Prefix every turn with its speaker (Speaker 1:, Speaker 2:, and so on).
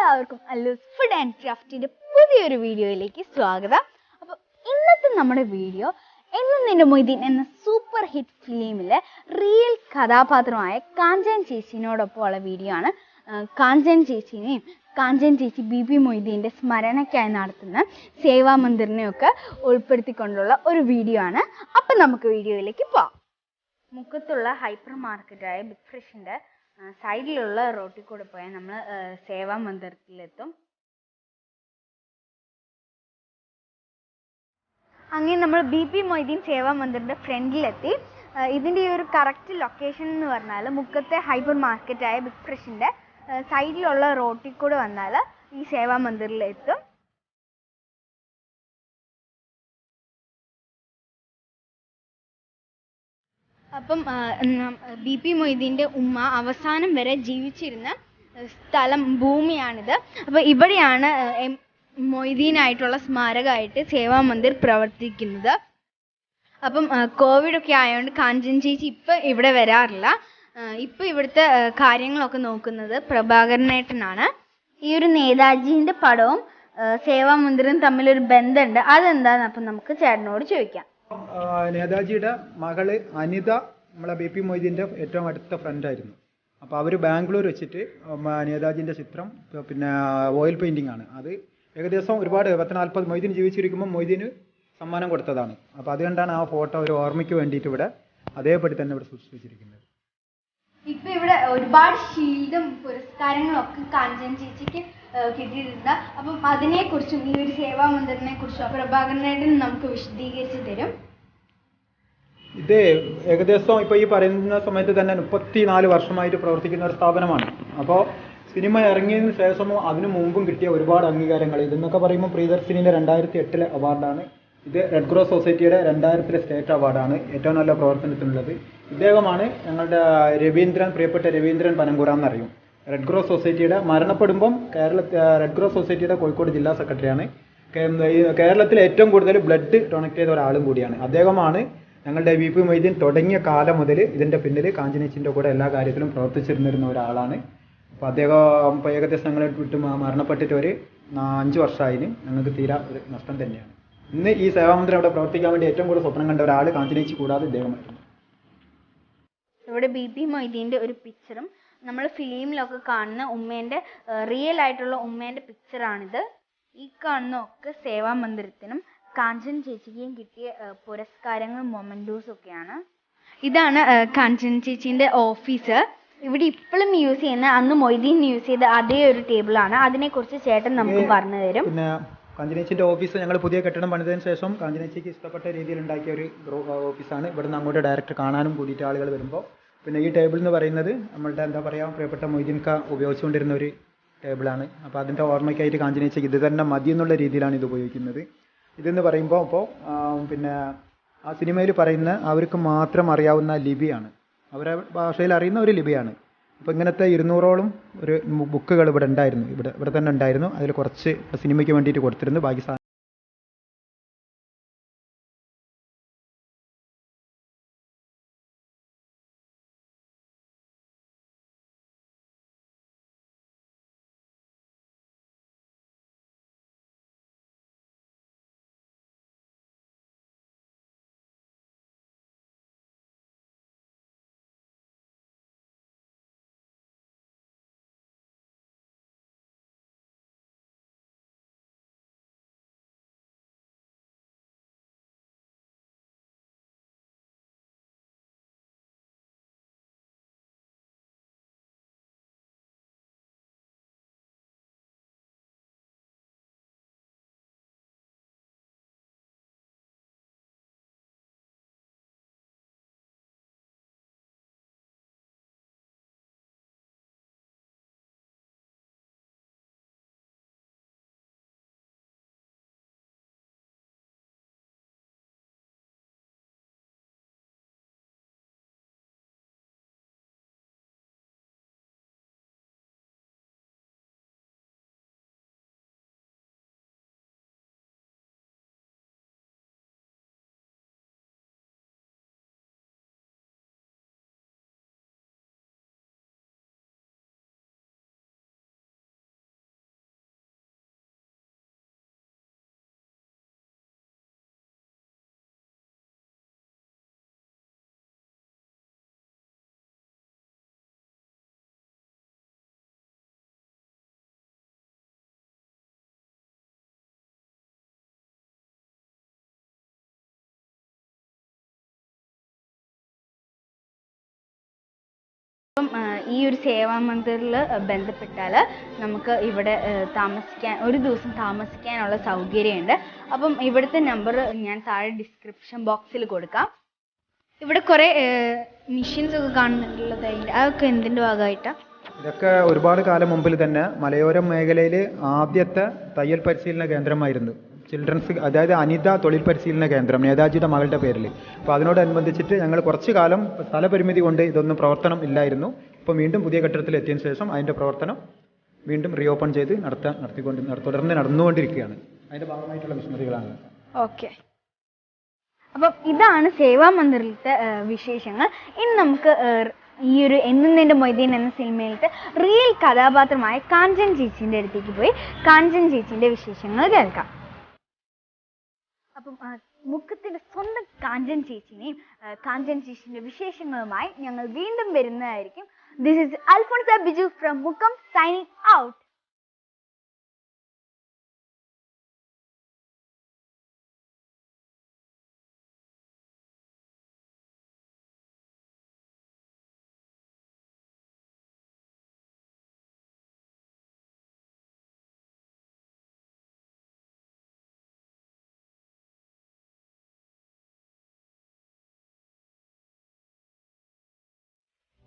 Speaker 1: എല്ലാവർക്കും അല്ലൂസ് food and ക്രാഫ്റ്റിന്റെ പുതിയൊരു വീഡിയോയിലേക്ക് സ്വാഗതം. അപ്പോൾ ഇന്നത്തെ നമ്മുടെ വീഡിയോ എന്നും നിന്റെ മൊയ്തീൻ എന്ന സൂപ്പർ ഹിറ്റ് ഫിലിമിലെ റിയൽ കഥാപാത്രമായ കാഞ്ചൻ ചേച്ചിനോടൊപ്പമുള്ള വീഡിയോ ആണ്. കാഞ്ചൻ ചേച്ചിനെയും കാഞ്ചൻ ചേച്ചി ബി മൊയ്തീൻ്റെ സ്മരണയ്ക്കായി നടത്തുന്ന സേവാ മന്ദിറിനെയൊക്കെ ഉൾപ്പെടുത്തിക്കൊണ്ടുള്ള ഒരു വീഡിയോ ആണ്. അപ്പം നമുക്ക് വീഡിയോയിലേക്ക് പോവാം. മുക്കത്തുള്ള ഹൈപ്പർ മാർക്കറ്റായ ബിഗ് ഫ്രഷിൻ്റെ സൈഡിലുള്ള റോട്ടിൽ കൂടെ പോയാൽ നമ്മൾ സേവാ മന്ദിരത്തിലെത്തും. അങ്ങനെ നമ്മൾ ബി മൊയ്തീൻ സേവാ മന്ദിറിൻ്റെ ഫ്രണ്ടിലെത്തി. ഇതിൻ്റെ ഈ ഒരു കറക്റ്റ് ലൊക്കേഷൻ എന്ന് പറഞ്ഞാൽ മുക്കത്തെ ഹൈപ്പർ മാർക്കറ്റായ ബിഗ് ഫ്രഷിൻ്റെ സൈഡിലുള്ള റോട്ടിൽ കൂടെ വന്നാൽ ഈ സേവാ മന്ദിറിലെത്തും. അപ്പം ബി മൊയ്തീൻ്റെ ഉമ്മ അവസാനം വരെ ജീവിച്ചിരുന്ന സ്ഥലം ഭൂമിയാണിത്. അപ്പോൾ ഇവിടെയാണ് മൊയ്തീനായിട്ടുള്ള സ്മാരകമായിട്ട് സേവാ മന്ദിർ പ്രവർത്തിക്കുന്നത്. അപ്പം കോവിഡൊക്കെ ആയതുകൊണ്ട് കാഞ്ചൻ ചേച്ചി ഇപ്പം ഇവിടെ വരാറില്ല. ഇപ്പം ഇവിടുത്തെ കാര്യങ്ങളൊക്കെ നോക്കുന്നത് പ്രഭാകരനേട്ടനാണ്. ഈ ഒരു നേതാജീൻ്റെ പടവും സേവാ മന്ദിറും തമ്മിലൊരു ബന്ധമുണ്ട്. അതെന്താന്ന് അപ്പം നമുക്ക് ചേട്ടനോട് ചോദിക്കാം.
Speaker 2: നേതാജിയുടെ മകള് അനിത നമ്മളെ ബി മൊയ്തീൻ്റെ ഏറ്റവും അടുത്ത ഫ്രണ്ടായിരുന്നു. അപ്പോൾ അവർ ബാംഗ്ലൂർ വെച്ചിട്ട് നേതാജിൻ്റെ ചിത്രം പിന്നെ ഓയിൽ പെയിൻറ്റിംഗ് ആണ്. അത് ഏകദേശം ഒരുപാട് 40 മൊയ്തീൻ ജീവിച്ചിരിക്കുമ്പോൾ മൊയ്തീന് സമ്മാനം കൊടുത്തതാണ്. അപ്പോൾ അതുകൊണ്ടാണ് ആ ഫോട്ടോ ഒരു ഓർമ്മയ്ക്ക് വേണ്ടിയിട്ട് ഇവിടെ അതേപടി തന്നെ ഇവിടെ സൂക്ഷിച്ചിരിക്കുന്നത്.
Speaker 1: ഇപ്പം ഇവിടെ ഒരുപാട് ഷീൽഡും പുരസ്കാരങ്ങളും ഒക്കെ കാഞ്ചൻ ചേച്ചിക്ക് കിട്ടിയിട്ടുണ്ട്. അപ്പം അതിനെക്കുറിച്ചും ഈ ഒരു സേവാ മന്ദിറിനെ കുറിച്ചും പ്രഭാകരനേട്ടൻ നമുക്ക് വിശദീകരിച്ച് തരും.
Speaker 2: ഇത് ഏകദേശം ഇപ്പോൾ ഈ പറയുന്ന സമയത്ത് തന്നെ 34 വർഷമായിട്ട് പ്രവർത്തിക്കുന്ന ഒരു സ്ഥാപനമാണ്. അപ്പോൾ സിനിമ ഇറങ്ങിയതിന് ശേഷമോ അതിനു മുമ്പും കിട്ടിയ ഒരുപാട് അംഗീകാരങ്ങൾ. ഇതെന്നൊക്കെ പറയുമ്പോൾ പ്രിയദർശിനിയുടെ 2008 അവാർഡാണ്. ഇത് റെഡ് ക്രോസ് സൊസൈറ്റിയുടെ 2000 സ്റ്റേറ്റ് അവാർഡാണ് ഏറ്റവും നല്ല പ്രവർത്തനത്തിനുള്ളത്. ഇദ്ദേഹമാണ് ഞങ്ങളുടെ പ്രിയപ്പെട്ട രവീന്ദ്രൻ പനങ്കൂറ എന്നറിയും. റെഡ് ക്രോസ് സൊസൈറ്റിയുടെ മരണപ്പെടുമ്പം റെഡ് ക്രോസ് സൊസൈറ്റിയുടെ കോഴിക്കോട് ജില്ലാ സെക്രട്ടറിയാണ്. കേരളത്തിൽ ഏറ്റവും കൂടുതൽ ബ്ലഡ് ഡൊണേറ്റ് ചെയ്ത ഒരാളും കൂടിയാണ്. അദ്ദേഹമാണ് ഞങ്ങളുടെ ബി മൊയ്തീൻ തുടങ്ങിയ കാലം മുതൽ ഇതിൻ്റെ പിന്നിൽ കാഞ്ചനേച്ചിൻ്റെ കൂടെ എല്ലാ കാര്യത്തിലും പ്രവർത്തിച്ചിരുന്നിരുന്ന ഒരാളാണ്. അപ്പോൾ അദ്ദേഹം ഇപ്പോൾ ഏകദേശം ഞങ്ങളെ വിട്ട് മരണപ്പെട്ടിട്ട് ഒരു 5 വർഷമായതിന് ഞങ്ങൾക്ക് തീരാ ഒരു നഷ്ടം തന്നെയാണ്. ഇന്ന് ഈ സേവാമന്ദിരം അവിടെ പ്രവർത്തിക്കാൻ വേണ്ടി ഏറ്റവും കൂടുതൽ സ്വപ്നം കണ്ട ഒരാൾ കാഞ്ചനേച്ചി കൂടാതെ ഇദ്ദേഹമായിരുന്നു.
Speaker 1: ഇവിടെ ബി മൊയ്തീൻ്റെ ഒരു പിക്ചറും നമ്മൾ ഫിലിമിലൊക്കെ കാണുന്ന ഉമ്മേൻ്റെ റിയൽ ആയിട്ടുള്ള ഉമ്മേൻ്റെ പിക്ചറാണിത്. ഈ കാണുന്ന ഒക്കെ സേവാ മന്ദിരത്തിനും കാഞ്ചൻ ചേച്ചിക്കും കിട്ടിയ പുരസ്കാരങ്ങളും മൊമെൻറ്റോസും ഒക്കെയാണ്. ഇതാണ് കാഞ്ചൻ ചേച്ചീൻ്റെ ഓഫീസ്. ഇവിടെ ഇപ്പോഴും യൂസ് ചെയ്യുന്ന അന്ന് മൊയ്തീൻ യൂസ് ചെയ്ത അതേ ഒരു ടേബിളാണ്. അതിനെക്കുറിച്ച് ചേട്ടൻ നമുക്ക് പറഞ്ഞു തരും.
Speaker 2: പിന്നെ കാഞ്ചനേച്ചിൻ്റെ ഓഫീസ് ഞങ്ങൾ പുതിയ കെട്ടിടം പണിതതിന് ശേഷം കാഞ്ചനേച്ചിക്ക് ഇഷ്ടപ്പെട്ട രീതിയിൽ ഉണ്ടാക്കിയ ഒരു ഓഫീസാണ്. ഇവിടുന്ന് അങ്ങോട്ട് ഡയറക്റ്റ് കാണാനും കൂടിയിട്ട് ആളുകൾ വരുമ്പോൾ. പിന്നെ ഈ ടേബിൾ എന്ന് പറയുന്നത് നമ്മളുടെ എന്താ പറയുക പ്രിയപ്പെട്ട മൊയ്തീൻക ഉപയോഗിച്ചുകൊണ്ടിരുന്ന ഒരു ടേബിളാണ്. അപ്പോൾ അതിൻ്റെ ഓർമ്മയ്ക്കായിട്ട് കാഞ്ചനേച്ചിക്ക് ഇത് തന്നെ മതി എന്നുള്ള രീതിയിലാണ് ഇത് ഉപയോഗിക്കുന്നത്. ഇതെന്ന് പറയുമ്പോൾ ഇപ്പോൾ പിന്നെ ആ സിനിമയിൽ പറയുന്ന അവർക്ക് മാത്രം അറിയാവുന്ന ലിപിയാണ്, അവരുടെ ഭാഷയിൽ അറിയുന്ന ഒരു ലിപിയാണ്. അപ്പോൾ ഇങ്ങനത്തെ 200ഓളം ഒരു ബുക്കുകൾ ഇവിടെ ഉണ്ടായിരുന്നു, ഇവിടെ തന്നെ ഉണ്ടായിരുന്നു. അതിൽ കുറച്ച് സിനിമയ്ക്ക് വേണ്ടിയിട്ട് കൊടുത്തിരുന്നു. ബാക്കി
Speaker 1: അപ്പം ഈ ഒരു സേവാ മന്ദിറിൽ ബന്ധപ്പെട്ടാൽ നമുക്ക് ഇവിടെ താമസിക്കാൻ, ഒരു ദിവസം താമസിക്കാനുള്ള സൗകര്യമുണ്ട്. അപ്പം ഇവിടുത്തെ നമ്പർ ഞാൻ താഴെ ഡിസ്ക്രിപ്ഷൻ ബോക്സിൽ കൊടുക്കാം. ഇവിടെ കുറേ മെഷീൻസ് ഒക്കെ കാണുന്നുണ്ടല്ലോ, അതൊക്കെ എന്തിൻ്റെ ഭാഗമായിട്ടാണ്?
Speaker 2: ഇതൊക്കെ ഒരുപാട് കാലം മുമ്പിൽ തന്നെ മലയോര മേഖലയിൽ ആദ്യത്തെ തയ്യൽ പരിശീലന കേന്ദ്രമായിരുന്നു. ചിൽഡ്രൻസ്, അതായത് അനിത തൊഴിൽ പരിശീലന കേന്ദ്രം, നേതാജിയുടെ മകളുടെ പേരിൽ. അപ്പോൾ അതിനോടനുബന്ധിച്ചിട്ട് ഞങ്ങൾ കുറച്ച് കാലം സ്ഥലപരിമിതി കൊണ്ട് ഇതൊന്നും പ്രവർത്തനം ഇല്ലായിരുന്നു. ഇപ്പോൾ വീണ്ടും പുതിയ കെട്ടിടത്തിൽ എത്തിയതിനു ശേഷം അതിൻ്റെ പ്രവർത്തനം വീണ്ടും റീഓപ്പൺ ചെയ്ത് തുടർന്ന് നടന്നുകൊണ്ടിരിക്കുകയാണ്. അതിൻ്റെ ഭാഗമായിട്ടുള്ള മിഷനറികളാണ്.
Speaker 1: ഓക്കെ, അപ്പം ഇതാണ് സേവാ മന്ദിറിലത്തെ വിശേഷങ്ങൾ. ഇനി നമുക്ക് ഈ ഒരു എന്നും നിന്റെ മൊയ്തീൻ എന്ന സിനിമയിലത്തെ റിയൽ കഥാപാത്രമായ കാഞ്ചൻ ചേച്ചീൻ്റെ അടുത്തേക്ക് പോയി കാഞ്ചൻ ചേച്ചീൻ്റെ വിശേഷങ്ങൾ കേൾക്കാം. അപ്പം മുക്കത്തിൻ്റെ സ്വന്തം കാഞ്ചൻ ചേച്ചീനെയും കാഞ്ചൻ ചേച്ചീൻ്റെ വിശേഷങ്ങളുമായി ഞങ്ങൾ വീണ്ടും വരുന്നതായിരിക്കും. This is Alphonsa Biju from Mukkam, signing out.